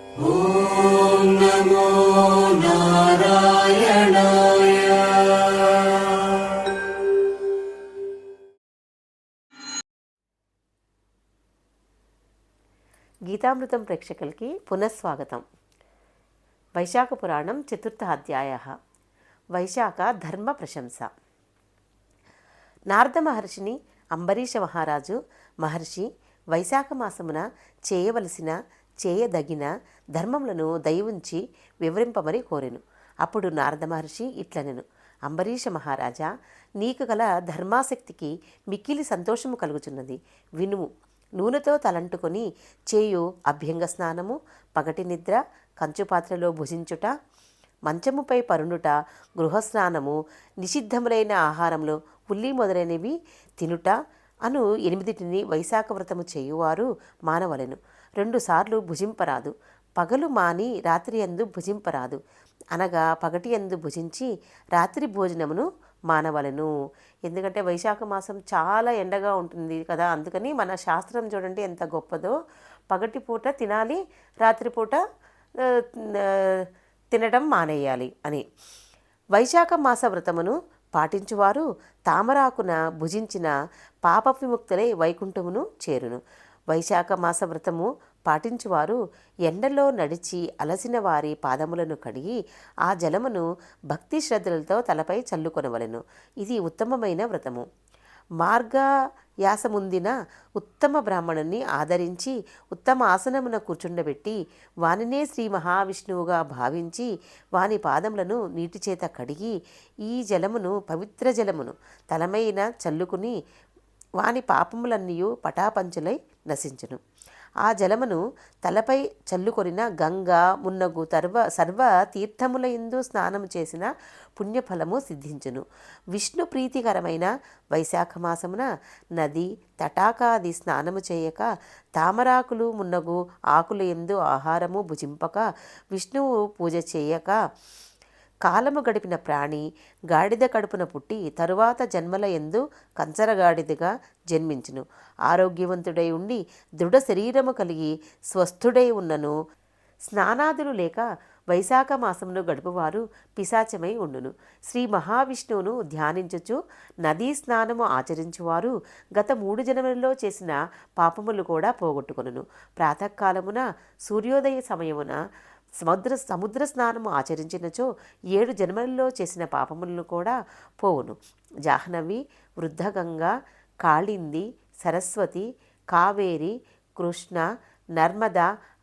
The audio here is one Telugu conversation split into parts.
ఓం నమో నారాయణాయ. గీతామృతం ప్రేక్షకులకి పునఃస్వాగతం. వైశాఖ పురాణం చతుర్థ అధ్యాయ. వైశాఖ ధర్మ ప్రశంస. నారద మహర్షిని అంబరీష మహర్షి వైశాఖ మాసమున చేయవలసిన చేయదగిన ధర్మములను దయవుంచి వివరింపమని కోరెను. అప్పుడు నారద మహర్షి ఇట్లనెను: అంబరీష మహారాజా, నీకు గల ధర్మాసక్తికి మిక్కిలి సంతోషము కలుగుచున్నది. వినుము. నూనెతో తలంటుకొని చేయు అభ్యంగ స్నానము, పగటి నిద్ర, కంచుపాత్రలో భుజించుట, మంచముపై పరుండుట, గృహస్నానము, నిషిద్ధములైన ఆహారములు ఉల్లి మొదలైనవి తినుట అను 8 వైశాఖ వ్రతము చేయువారు మానవలెను. 2 సార్లు భుజింపరాదు. పగలు మాని రాత్రి యందు భుజింపరాదు. అనగా పగటి యందు భుజించి రాత్రి భోజనమును మానవలెను. ఎందుకంటే వైశాఖ మాసం చాలా ఎండగా ఉంటుంది కదా, అందుకని మన శాస్త్రం చూడండి ఎంత గొప్పదో. పగటి పూట తినాలి, రాత్రిపూట తినడం మానేయాలి అని. వైశాఖ మాస వ్రతమును పాటించువారు తామరాకున భుజించిన పాప విముక్తులై వైకుంఠమును చేరును. వైశాఖ మాస వ్రతము పాటించువారు ఎండలో నడిచి అలసిన వారి పాదములను కడిగి ఆ జలమును భక్తి శ్రద్ధలతో తలపై చల్లుకొనవలెను. ఇది ఉత్తమమైన వ్రతము. మార్గయాసముందిన ఉత్తమ బ్రాహ్మణుని ఆదరించి ఉత్తమ ఆసనమున కూర్చుండబెట్టి వానినే శ్రీ మహావిష్ణువుగా భావించి వాని పాదములను నీటిచేత కడిగి ఈ జలమును పవిత్ర జలమును తలమైన చల్లుకుని వాని పాపములన్నీ పటాపంచులై నశించును. ఆ జలమును తలపై చల్లుకొనిన గంగా మున్నగు సర్వ తీర్థములయందు స్నానము చేసిన పుణ్యఫలము సిద్ధించును. విష్ణు ప్రీతికరమైన వైశాఖ మాసమున నది తటాకాది స్నానము చేయక, తామరాకులు మున్నగు ఆకుల యందు ఆహారము భుజింపక, విష్ణువు పూజ చేయక కాలము గడిపిన ప్రాణి గాడిద కడుపున పుట్టి తరువాత జన్మల యందు కంచరగాడిదగా జన్మించును. ఆరోగ్యవంతుడై ఉండి దృఢ శరీరము కలిగి స్వస్థుడై ఉన్నను స్నానాదులు లేక వైశాఖ మాసమును గడుపువారు పిశాచమై ఉండును. శ్రీ మహావిష్ణువును ధ్యానించుచు నదీ స్నానము ఆచరించువారు గత 3 జన్మలలో చేసిన పాపములు కూడా పోగొట్టుకొనును. ప్రాతకాలమున సూర్యోదయ సమయమున సముద్ర స్నానము ఆచరించినచో 7 జన్మలలో చేసిన పాపములను కూడా పోవును. జాహ్నవి, వృద్ధగంగా, కాళింది, సరస్వతి, కావేరి, కృష్ణ, నర్మద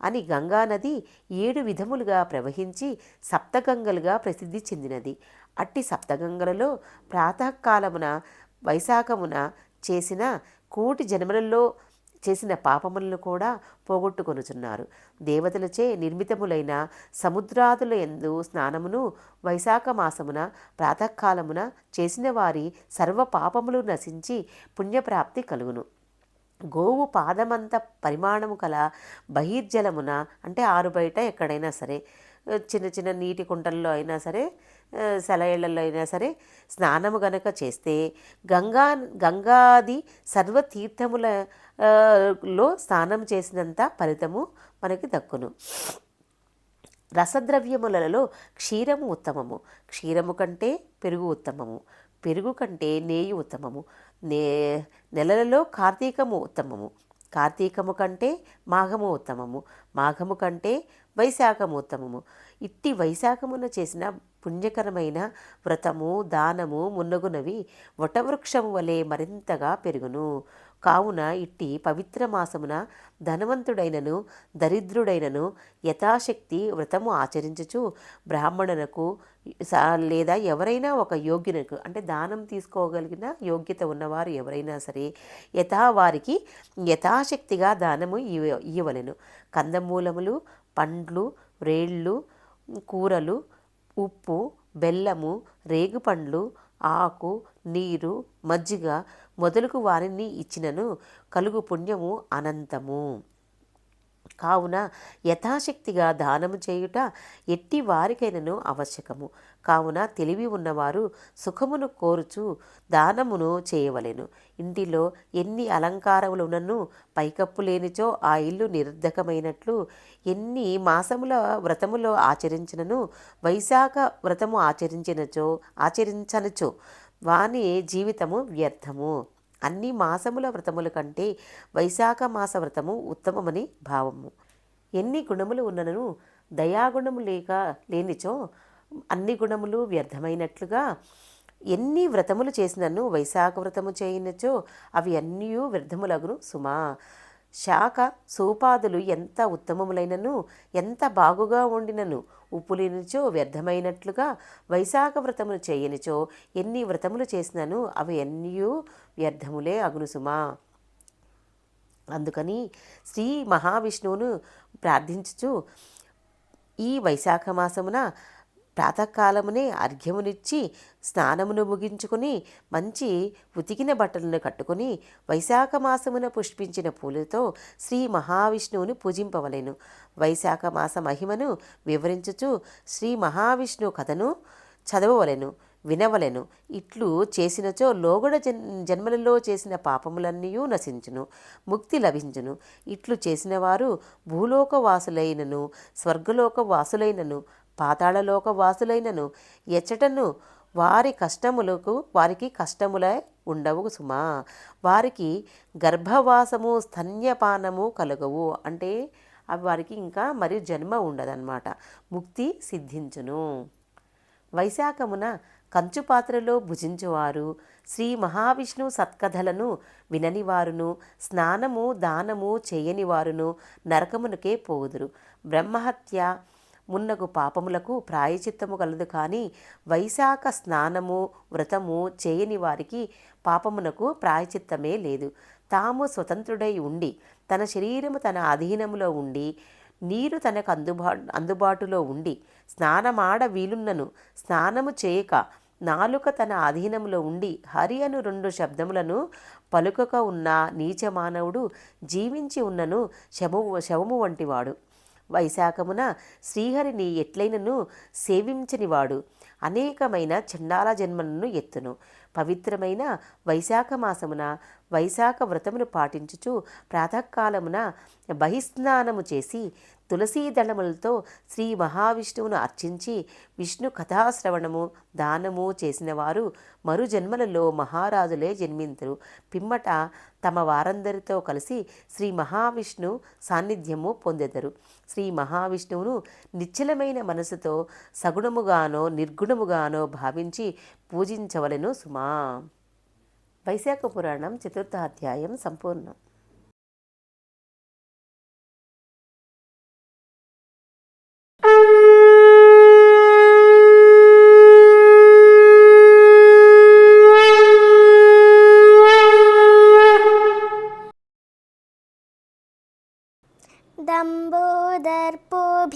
అని గంగానది 7 విధములుగా ప్రవహించి సప్తగంగలుగా ప్రసిద్ధి చెందినది. అట్టి సప్తగంగలలో ప్రాతకాలమున వైశాఖమున చేసిన 1,000,000 జన్మలలో చేసిన పాపములను కూడా పోగొట్టుకొనుచున్నారు. దేవతలచే నిర్మితములైన సముద్రాదుల యందు స్నానమును వైశాఖ మాసమున ప్రాతకాలమున చేసిన వారి సర్వ పాపములు నశించి పుణ్యప్రాప్తి కలుగును. గోవు పాదమంత పరిమాణము కల బహిర్జలమున, అంటే ఆరు బయట ఎక్కడైనా సరే, చిన్న చిన్న నీటి కుంటల్లో అయినా సరే, సెలయేళ్లలో అయినా సరే స్నానము గనక చేస్తే గంగాది సర్వతీర్థములలో స్నానం చేసినంత ఫలితము మనకి దక్కును. రసద్రవ్యములలో క్షీరము ఉత్తమము. క్షీరము కంటే పెరుగు ఉత్తమము. పెరుగు కంటే నేయి ఉత్తమము. నెలలలో కార్తీకము ఉత్తమము. కార్తీకము కంటే మాఘము ఉత్తమము. మాఘము కంటే వైశాఖము ఉత్తమము. ఇట్టి వైశాఖమున చేసిన పుణ్యకరమైన వ్రతము, దానము మున్నగునవి వటవృక్షము వలె మరింతగా పెరుగును. కావున ఇట్టి పవిత్ర మాసమున ధనవంతుడైనను దరిద్రుడైనను యథాశక్తి వ్రతము ఆచరించుచు బ్రాహ్మణునకు లేదా ఎవరైనా ఒక యోగ్యునకు, అంటే దానం తీసుకోగలిగిన యోగ్యత ఉన్నవారు ఎవరైనా సరే వారికి యథాశక్తిగా దానము ఇవ్వవలెను. కందమూలములు, పండ్లు, రేళ్ళు, కూరలు, ఉప్పు, బెల్లము, రేగుపండ్లు, ఆకు, నీరు, మజ్జిగ మొదలుగు వారిని ఇచ్చినను కలుగు పుణ్యము అనంతము. కావున యథాశక్తిగా దానము చేయుట ఎట్టి వారికైనను ఆవశ్యకము. కావున తెలివి ఉన్నవారు సుఖమును కోరుచు దానమును చేయవలెను. ఇంటిలో ఎన్ని అలంకారములునను పైకప్పు లేనిచో ఆ ఇల్లు నిరర్ధకమైనట్లు. ఎన్ని మాసముల వ్రతములో ఆచరించినను వైశాఖ వ్రతము ఆచరించనుచో వాని జీవితము వ్యర్థము. అన్ని మాసముల వ్రతముల కంటే వైశాఖ మాస వ్రతము ఉత్తమమని భావము. ఎన్ని గుణములు ఉన్నను దయాగుణము లేనిచో అన్ని గుణములు వ్యర్థమైనట్లుగా ఎన్ని వ్రతములు చేసినను వైశాఖ వ్రతము చేయనచో అవి అన్నీ వ్యర్థములగును సుమా. శాఖ సోపాదులు ఎంత ఉత్తమములైనను ఎంత బాగుగా వండినను ఉప్పు లేనిచో వ్యర్థమైనట్లుగా వైశాఖ వ్రతమును చేయనిచో ఎన్ని వ్రతములు చేసినను అవి అన్నీ వ్యర్థములే అగును సుమా. అందుకని శ్రీ మహావిష్ణువును ప్రార్థించుచు ఈ వైశాఖ మాసమున ప్రాతకాలమునే అర్ఘ్యమునిచ్చి స్నానమును ముగించుకొని మంచి ఉతికిన బట్టలను కట్టుకొని వైశాఖ మాసమున పుష్పించిన పూలతో శ్రీ మహావిష్ణువుని పూజింపవలెను. వైశాఖ మాస మహిమను వివరించుచు శ్రీ మహావిష్ణువు కథను చదవవలెను, వినవలెను. ఇట్లు చేసినచో లోగడ జన్మలలో చేసిన పాపములన్నీ నశించును, ముక్తి లభించును. ఇట్లు చేసిన వారు భూలోక వాసులైనను స్వర్గలోక వాసులైనను పాతాళలోక వాసులైనను ఎచ్చటను వారికి కష్టములై ఉండవు సుమా. వారికి గర్భవాసము స్తన్యపానము కలుగవు. అంటే అవి వారికి ఇంకా మరి జన్మ ఉండదన్నమాట. ముక్తి సిద్ధించును. వైశాఖమున కంచు పాత్రలో భుజించువారు శ్రీ మహావిష్ణువు సత్కథలను విననివారును స్నానము దానము చేయనివారును నరకమునకే పోదురు. బ్రహ్మహత్య మున్నగు పాపములకు ప్రాయచిత్తము కలదు. కానీ వైశాఖ స్నానము వ్రతము చేయని వారికి పాపమునకు ప్రాయచిత్తమే లేదు. తాము స్వతంత్రుడై ఉండి తన శరీరము తన అధీనములో ఉండి నీరు తనకు అందుబాటులో ఉండి స్నానమాడ వీలున్నను స్నానము చేయక నాలుక తన అధీనంలో ఉండి హరి అను 2 శబ్దములను పలుకక ఉన్న నీచ మానవుడు జీవించి ఉన్నను శవము వంటివాడు. వైశాఖమున శ్రీహరిని ఎట్లైనను సేవించనివాడు అనేకమైన చండాల జన్మలను ఎత్తును. పవిత్రమైన వైశాఖ మాసమున వైశాఖ వ్రతమును పాటించుచు ప్రాతకాలమున బహిస్నానము చేసి తులసీ దళములతో శ్రీ మహావిష్ణువును అర్చించి విష్ణు కథాశ్రవణము దానము చేసిన వారు మరు జన్మలలో మహారాజులే జన్మింతురు. పిమ్మట తమ వారందరితో కలిసి శ్రీ మహావిష్ణు సాన్నిధ్యము పొందెదరు. శ్రీ మహావిష్ణువును నిశ్చలమైన మనసుతో సగుణముగానో నిర్గుణముగానో భావించి పూజించవలెను సుమా. వైశాఖ పురాణం 4వ అధ్యాయం సంపూర్ణం.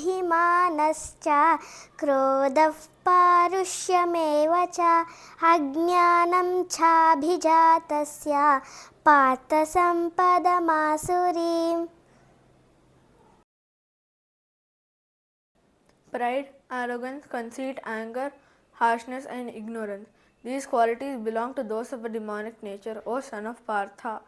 दम्भोदर्पोऽभिमानश्च क्रोधः पारुष्यमेव च अज्ञानं चाभिजातस्य Partha सम्पदमासुरीम्. Pride, arrogance, conceit, anger, harshness and ignorance. These qualities belong to those of a demonic nature, O son of Partha.